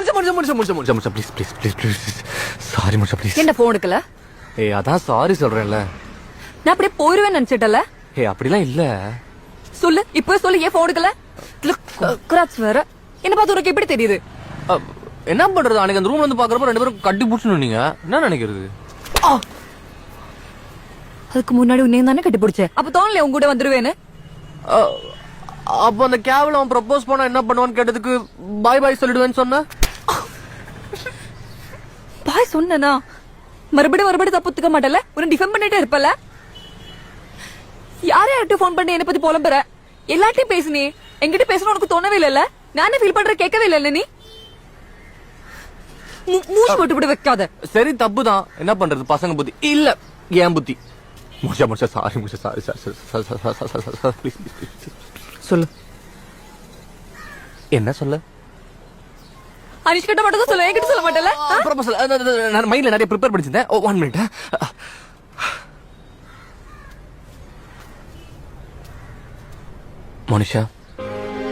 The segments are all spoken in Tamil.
Manusha please please please please sorry Manusha please. என்ன போன் எடுக்கல? ஏய் அதான் சாரி சொல்றேன்ல. நான் அப்படியே போயிருவேன் நினைச்சிட்டல. ஏய் அப்படிலாம் இல்ல. சொல்லு இப்போ சொல்லு, ஏன் போன் எடுக்கல? கிராச் வேற. என்ன பார்த்து உனக்கு எப்படி தெரியுது? என்ன பண்றது, அன்னைக்கு அந்த ரூம்ல வந்து பாக்குறப்ப ரெண்டு பேரும் கட்டி புடிச்சுன்னு நீங்க என்ன நினைக்கிறது? அதுக்கு முன்னாடி உன்னையும் தானே கட்டி பிடிச்ச, அப்ப தோணல உன் கூட வந்துருவேன்னு. அப்ப அந்த கேவல அவன் ப்ரப்போஸ் பண்ணா என்ன பண்ணுவான்னு கேட்டதுக்கு பாய் பாய் சொல்லிடுவேன்னு சொன்ன. பாய் சொன்னா மறுபடியும் தப்புத்துக்க மாட்டல, உன்னை டிஃபெண்ட் பண்ணிட்டே இருப்பல. யார்கிட்ட போன் பண்ணி என்ன பத்தி புலம்புற? எல்லார்ட்டையும் பேசுனே, என்கிட்ட பேசணும் உனக்கு தோணவே இல்ல. நானே ஃபீல் பண்ற கேட்கவே இல்ல. நீ மூச்சு போட்டு விட வைக்காத. சரி தப்புதான், என்ன பண்றது, பசங்க புத்தி இல்ல ஏன் புத்தி. முஷா சாரி முஷா சாரி சாரி ப்ளீஸ் சொல்லு. என்ன சொல்ல? அனிஷ்கிட்ட மட்டும் சொல்ல, என்கிட்ட சொல்ல மாட்டல. நான் மைண்ட்ல நிறைய ப்ரிப்பேர் பண்ணிச்சிருந்தேன். 1 மினிட். மனுஷா,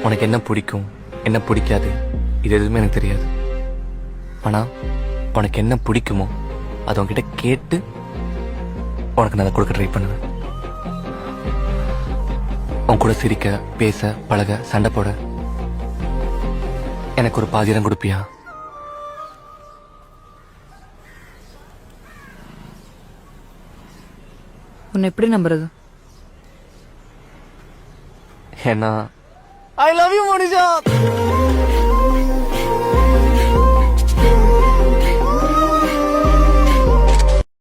உனக்கு என்ன பிடிக்கும் என்ன பிடிக்காது இது எதுவுமே எனக்கு தெரியாது. ஆனா உனக்கு என்ன பிடிக்குமோ அது உன்கிட்ட கேட்டு உனக்கு நான் அதை கொடுக்க ட்ரை பண்ணுவேன். உன் கூட சிரிக்க, பேச, பழக, சண்டை போட எனக்கு ஒரு பாதிரம் கொடுப்பியா? உன்னை எப்படி நம்புறது? ஏன்னா ஐ லவ் யூ மனுஷா.